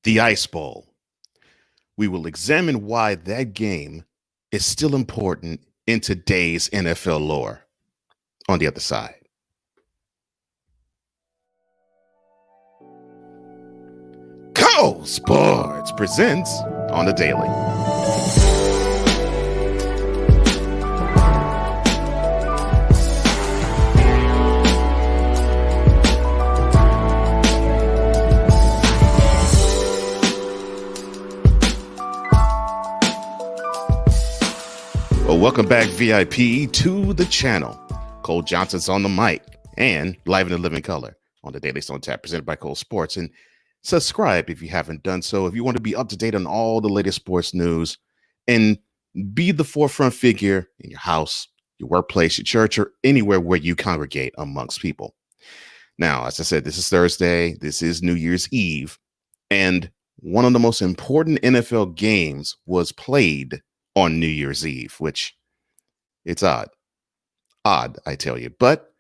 the Ice Bowl. We will examine why that game is still important in today's NFL lore. On the other side. Cole Sports presents on the daily. Well, welcome back, VIP, to the channel. Cole Johnson's on the mic and live in the living color on the Daily Stone Tap, presented by Cole Sports. And subscribe if you haven't done so. If you want to be up to date on all the latest sports news and be the forefront figure in your house, your workplace, your church, or anywhere where you congregate amongst people. Now, as I said, this is Thursday. This is New Year's Eve. And one of the most important NFL games was played on New Year's Eve, which it's odd, I tell you. But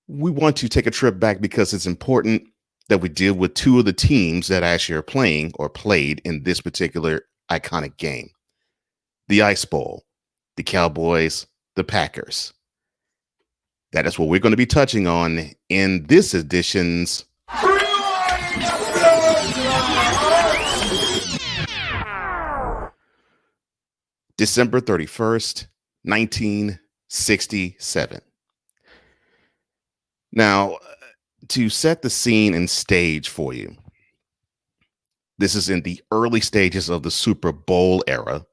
we want to take a trip back because it's important that we deal with two of the teams that actually are playing or played in this particular iconic game. The Ice Bowl, the Cowboys, the Packers. That is what we're going to be touching on in this edition's December 31st, 1967. Now, to set the scene and stage for you, this is in the early stages of the Super Bowl era.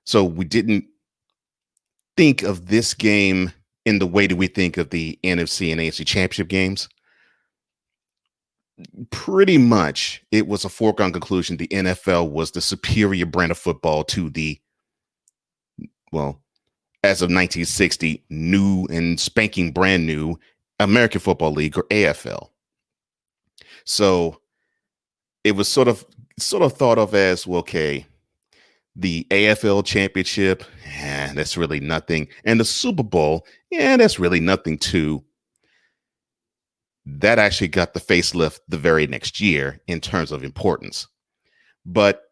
So we didn't think of this game in the way that we think of the NFC and AFC championship games. Pretty much, it was a foregone conclusion. The NFL was the superior brand of football to the, well, as of 1960, new and spanking brand new American Football League, or AFL. So it was sort of thought of as, well, okay, the AFL championship, that's really nothing. And the Super Bowl, that's really nothing too. That actually got the facelift the very next year in terms of importance. But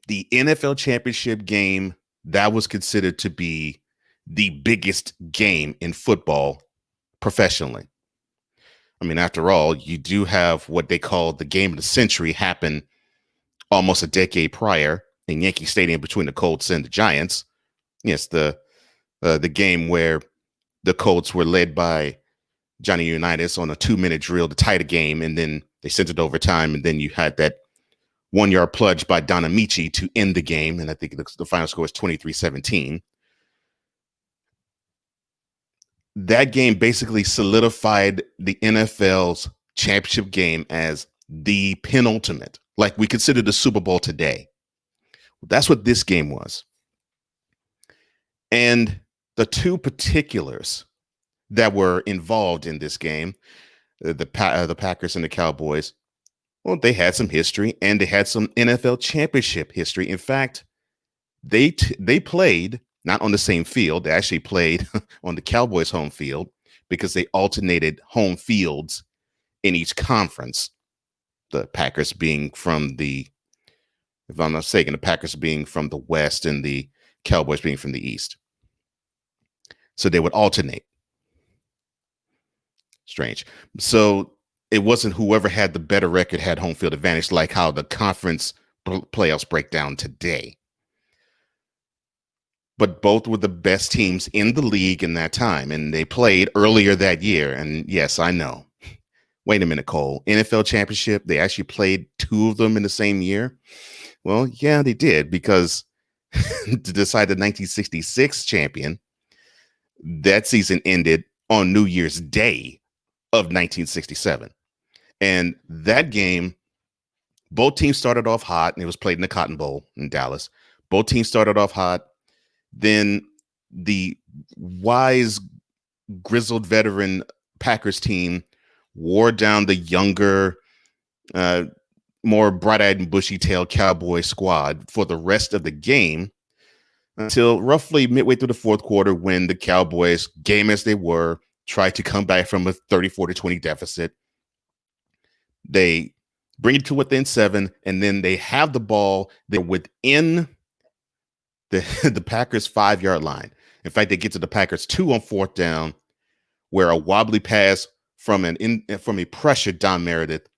the NFL championship game, that was considered to be the biggest game in football professionally. I mean, after all, you do have what they call the game of the century happen almost a decade prior in Yankee Stadium between the Colts and the Giants. Yes, the game where the Colts were led by Johnny Unitas on a 2-minute drill to tie the game, and then they sent it overtime, and then you had that 1-yard plunge by Don Amici to end the game, and I think the final score was 23-17. That game basically solidified the NFL's championship game as the penultimate, like we consider the Super Bowl today. That's what this game was. And the two particulars that were involved in this game, the Packers and the Cowboys, well, they had some history and they had some NFL championship history. In fact, they played not on the same field. They actually played on the Cowboys' home field because they alternated home fields in each conference. The Packers being from the, if I'm not mistaken, the Packers being from the West and the Cowboys being from the East. So they would alternate. Strange. So it wasn't whoever had the better record had home field advantage, like how the conference playoffs break down today. But both were the best teams in the league in that time, and they played earlier that year. And yes, I know. Wait a minute, Cole. NFL championship, they actually played two of them in the same year? Well, yeah, they did, because to decide the 1966 champion, that season ended on New Year's Day of 1967. And that game, both teams started off hot, and it was played in the Cotton Bowl in Dallas. Both teams started off hot. Then the wise, grizzled veteran Packers team wore down the younger, more bright-eyed and bushy-tailed Cowboy squad for the rest of the game until roughly midway through the fourth quarter, when the Cowboys, game as they were, tried to come back from a 34-20 deficit. They bring it to within 7, and then they have the ball. They're within the Packers 5-yard line. In fact, they get to the Packers 2 on 4th down, where a wobbly pass from a pressured Don Meredith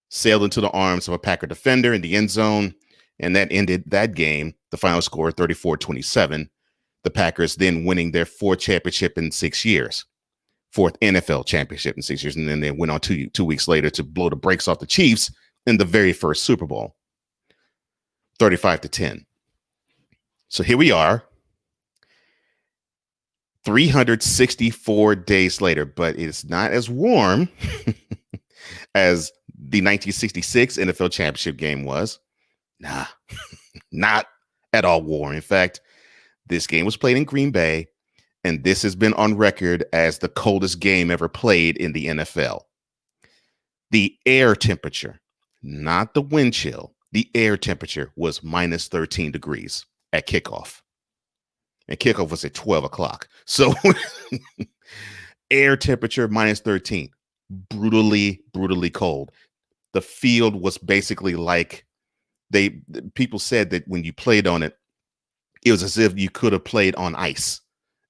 sailed into the arms of a Packer defender in the end zone, and that ended that game. The final score 34-27. The Packers then winning their 4th championship in 6 years. 4th NFL championship in 6 years, and then they went on 2 weeks later to blow the brakes off the Chiefs in the very first Super Bowl, 35-10. So here we are, 364 days later, but it's not as warm as the 1966 NFL championship game was. Nah, not at all warm. In fact, this game was played in Green Bay, and this has been on record as the coldest game ever played in the NFL. The air temperature, not the wind chill, the air temperature was minus 13 degrees at kickoff. And kickoff was at 12 o'clock. So air temperature minus 13, brutally, brutally cold. The field was basically like people said that when you played on it, it was as if you could have played on ice.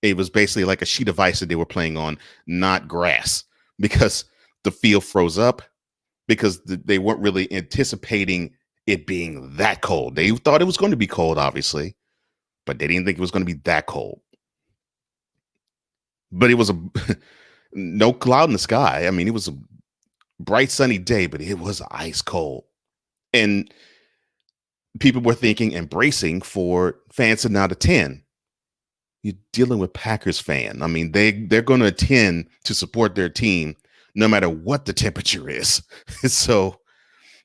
It was basically like a sheet of ice that they were playing on, not grass, because the field froze up, because they weren't really anticipating it being that cold. They thought it was going to be cold, obviously, but they didn't think it was going to be that cold. But it was no cloud in the sky. I mean, it was a bright sunny day, but it was ice cold. And people were thinking and bracing for fans to not attend. You're dealing with Packers fan. I mean, they're going to attend to support their team no matter what the temperature is. So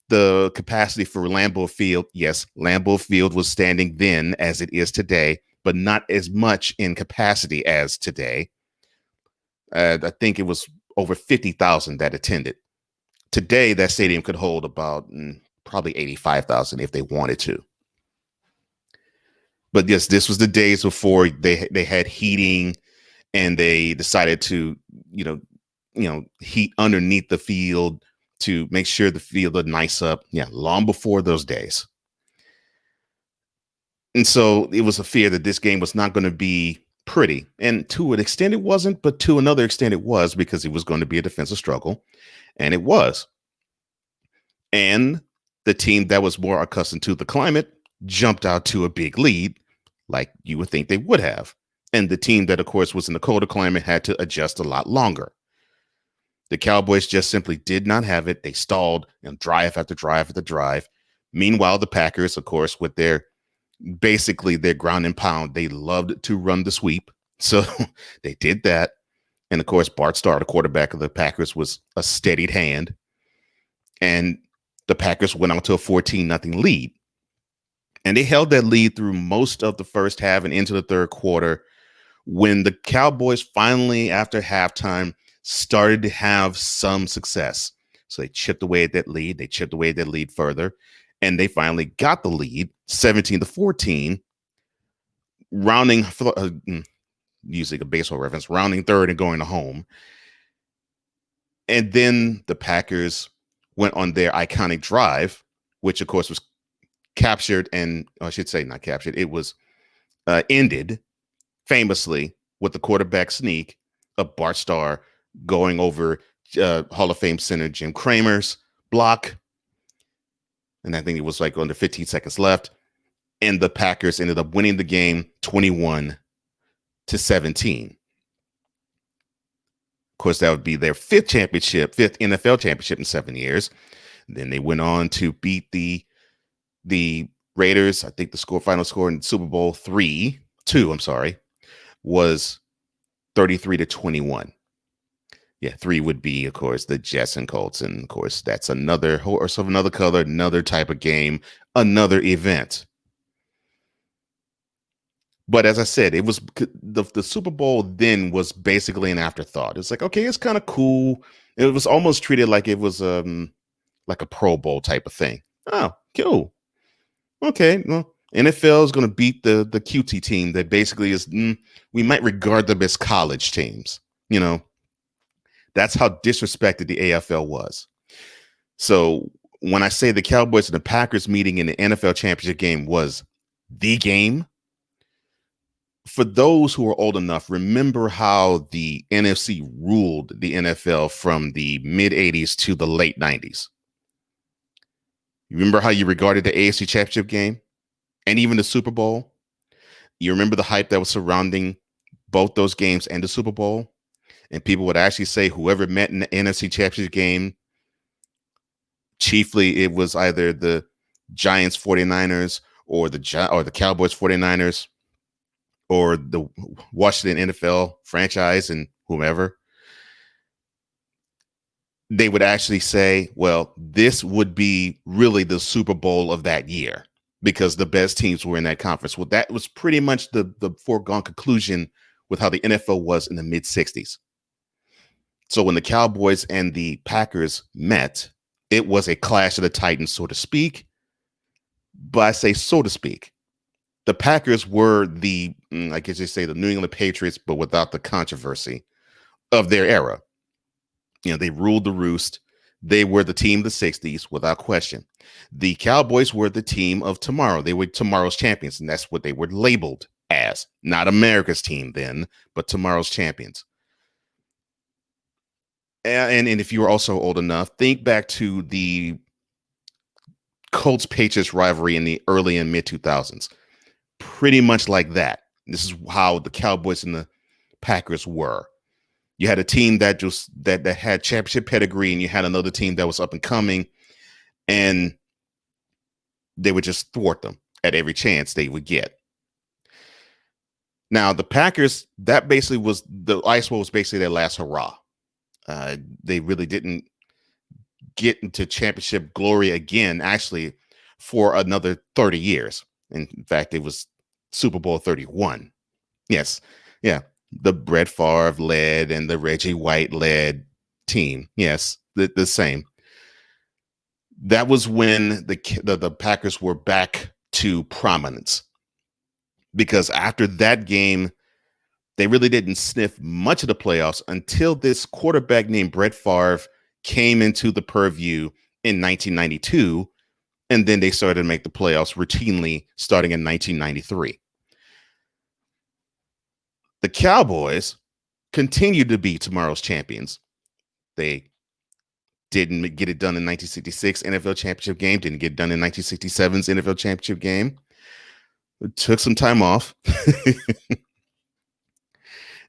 the capacity for Lambeau Field, yes, Lambeau Field was standing then as it is today, but not as much in capacity as today. I think it was over 50,000 that attended. Today, that stadium could hold about probably 85,000 if they wanted to. But yes, this was the days before they had heating, and they decided to, heat underneath the field to make sure the field would nice up. Yeah, long before those days. And so it was a fear that this game was not going to be pretty. And to an extent it wasn't, but to another extent it was, because it was going to be a defensive struggle. And it was. And the team that was more accustomed to the climate jumped out to a big lead, like you would think they would have. And the team that, of course, was in the colder climate had to adjust a lot longer. The Cowboys just simply did not have it. They stalled and drive after drive after drive. Meanwhile, the Packers, of course, with their ground and pound, they loved to run the sweep. So they did that. And of course, Bart Starr, the quarterback of the Packers, was a steadied hand. And the Packers went on to a 14-0 lead. And they held that lead through most of the first half and into the third quarter, when the Cowboys finally, after halftime, started to have some success. So they chipped away at that lead. They chipped away at that lead further. And they finally got the lead, 17-14, rounding, using a baseball reference, rounding third and going to home. And then the Packers went on their iconic drive, which, of course, was captured, and I should say not captured. It was ended famously with the quarterback sneak of Bart Starr going over Hall of Fame center Jim Kramer's block. And I think it was like under 15 seconds left. And the Packers ended up winning the game 21-17. Of course, that would be their 5th NFL championship in 7 years. And then they went on to beat the Raiders. I think the final score in Super Bowl 2, was 33-21. Yeah, 3 would be, of course, the Jets and Colts. And of course, that's another horse of another color, another type of game, another event. But as I said, it was the Super Bowl then was basically an afterthought. It's like, okay, it's kind of cool. It was almost treated like it was like a Pro Bowl type of thing. Oh, cool. Okay, well, NFL is going to beat the QT team that basically is, we might regard them as college teams. That's how disrespected the AFL was. So when I say the Cowboys and the Packers meeting in the NFL championship game was the game, for those who are old enough, remember how the NFC ruled the NFL from the mid 80s to the late 90s. You remember how you regarded the AFC championship game and even the Super Bowl? You remember the hype that was surrounding both those games and the Super Bowl? And people would actually say whoever met in the NFC championship game, chiefly it was either the Giants 49ers or the Cowboys 49ers or the Washington NFL franchise and whomever. They would actually say, well, this would be really the Super Bowl of that year because the best teams were in that conference. Well, that was pretty much the foregone conclusion with how the NFL was in the mid 60s. So when the Cowboys and the Packers met, it was a clash of the Titans, so to speak. But I say so to speak. The Packers were the, I guess you say, the New England Patriots, but without the controversy of their era. You know, they ruled the roost. They were the team of the 60s without question. The Cowboys were the team of tomorrow. They were tomorrow's champions, and that's what they were labeled as. Not America's team then, but tomorrow's champions. And if you were also old enough, think back to the Colts-Patriots rivalry in the early and mid 2000s. Pretty much like that. This is how the Cowboys and the Packers were. You had a team that just that had championship pedigree, and you had another team that was up and coming, and they would just thwart them at every chance they would get. Now, the Packers, that basically was the Ice Bowl was basically their last hurrah. They really didn't get into championship glory again, actually, for another 30 years. In fact, it was Super Bowl 31. Yes. Yeah. The Brett Favre led and the Reggie White led team. Yes. The same. That was when the Packers were back to prominence, because after that game, they really didn't sniff much of the playoffs until this quarterback named Brett Favre came into the purview in 1992. And then they started to make the playoffs routinely starting in 1993. The Cowboys continued to be tomorrow's champions. They didn't get it done in 1966 NFL championship game, didn't get it done in 1967's NFL championship game. It took some time off.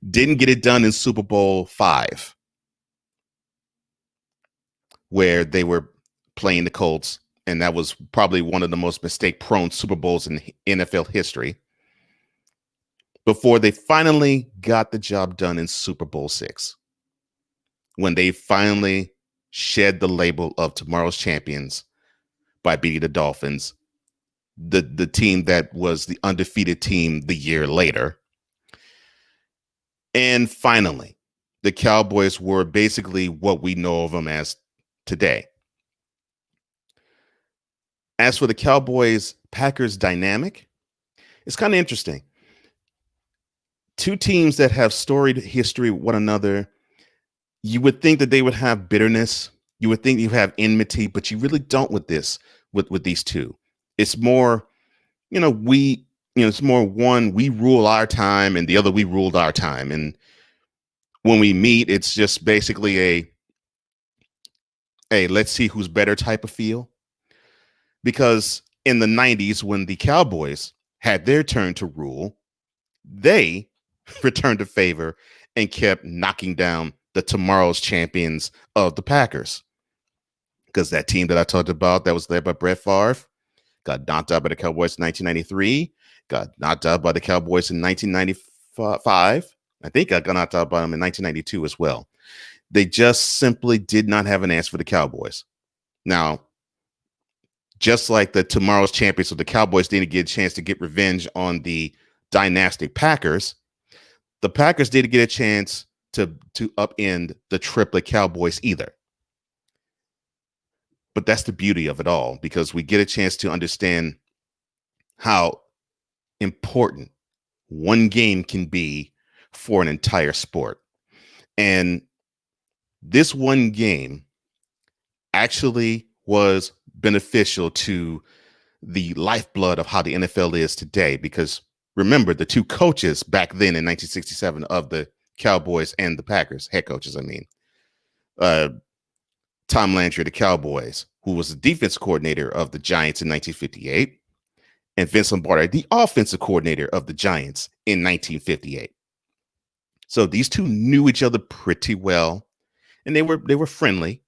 Didn't get it done in Super Bowl V, where they were playing the Colts, and that was probably one of the most mistake-prone Super Bowls in NFL history, before they finally got the job done in Super Bowl VI, when they finally shed the label of tomorrow's champions by beating the Dolphins, the team that was the undefeated team the year later. And finally, the Cowboys were basically what we know of them as today. As for the Cowboys-Packers dynamic, it's kind of interesting. Two teams that have storied history with one another. You would think that they would have bitterness. You would think you have enmity, but you really don't with these two. It's more, it's more one, we rule our time, and the other, we ruled our time. And when we meet, it's just basically a let's see who's better type of feel. Because in the 90s, when the Cowboys had their turn to rule, they returned the favor and kept knocking down the tomorrow's champions of the Packers. Because that team that I talked about that was led by Brett Favre got knocked out by the Cowboys in 1993, got knocked out by the Cowboys in 1995. I think I got knocked out by them in 1992 as well. They just simply did not have an answer for the Cowboys. Now, just like the tomorrow's champions of the Cowboys didn't get a chance to get revenge on the dynastic Packers, the Packers didn't get a chance to upend the triplet Cowboys either. But that's the beauty of it all, because we get a chance to understand how important one game can be for an entire sport. And this one game actually was beneficial to the lifeblood of how the NFL is today. Because remember, the two coaches back then in 1967 of the Cowboys and the Packers, head coaches, uh, Tom Landry, the Cowboys, who was the defense coordinator of the Giants in 1958, and Vince Lombardi, the offensive coordinator of the Giants in 1958. So these two knew each other pretty well, and they were friendly.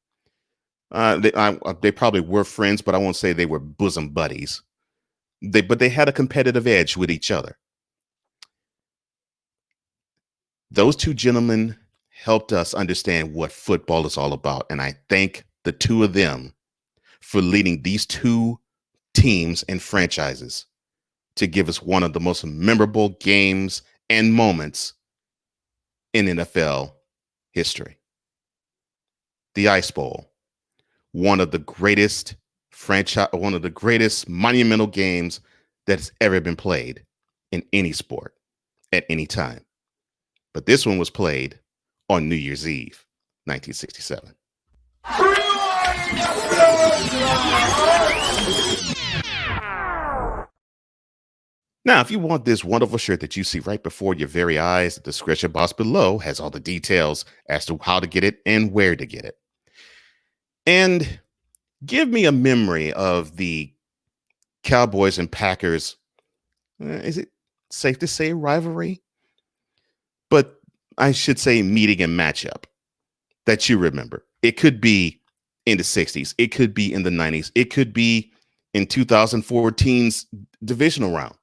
They probably were friends, but I won't say they were bosom buddies. But they had a competitive edge with each other. Those two gentlemen helped us understand what football is all about, and I thank the two of them for leading these two teams and franchises to give us one of the most memorable games and moments in NFL history. The Ice Bowl, one of the greatest monumental games that's ever been played in any sport at any time. But this one was played on New Year's Eve, 1967. Now, if you want this wonderful shirt that you see right before your very eyes, the description box below has all the details as to how to get it and where to get it. And give me a memory of the Cowboys and Packers. Is it safe to say rivalry? But I should say meeting and matchup that you remember. It could be in the 60s. It could be in the 90s. It could be in 2014's divisional round.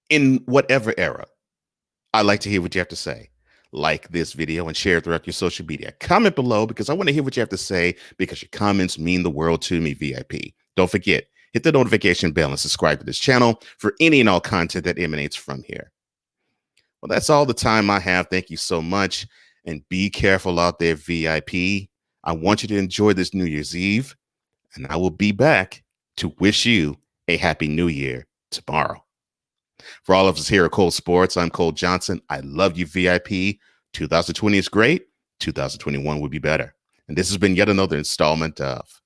In whatever era. I'd like to hear what you have to say. Like this video and share it throughout your social media. Comment below because I want to hear what you have to say because your comments mean the world to me, VIP. Don't forget, hit the notification bell and subscribe to this channel for any and all content that emanates from here. Well, that's all the time I have. Thank you so much. And be careful out there, VIP. I want you to enjoy this New Year's Eve. And I will be back to wish you a happy new year tomorrow. For all of us here at Cole Sports, I'm Cole Johnson. I love you, VIP. 2020 is great. 2021 will be better. And this has been yet another installment of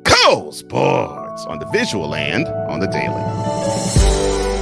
Cole Sports on the visual and on the daily.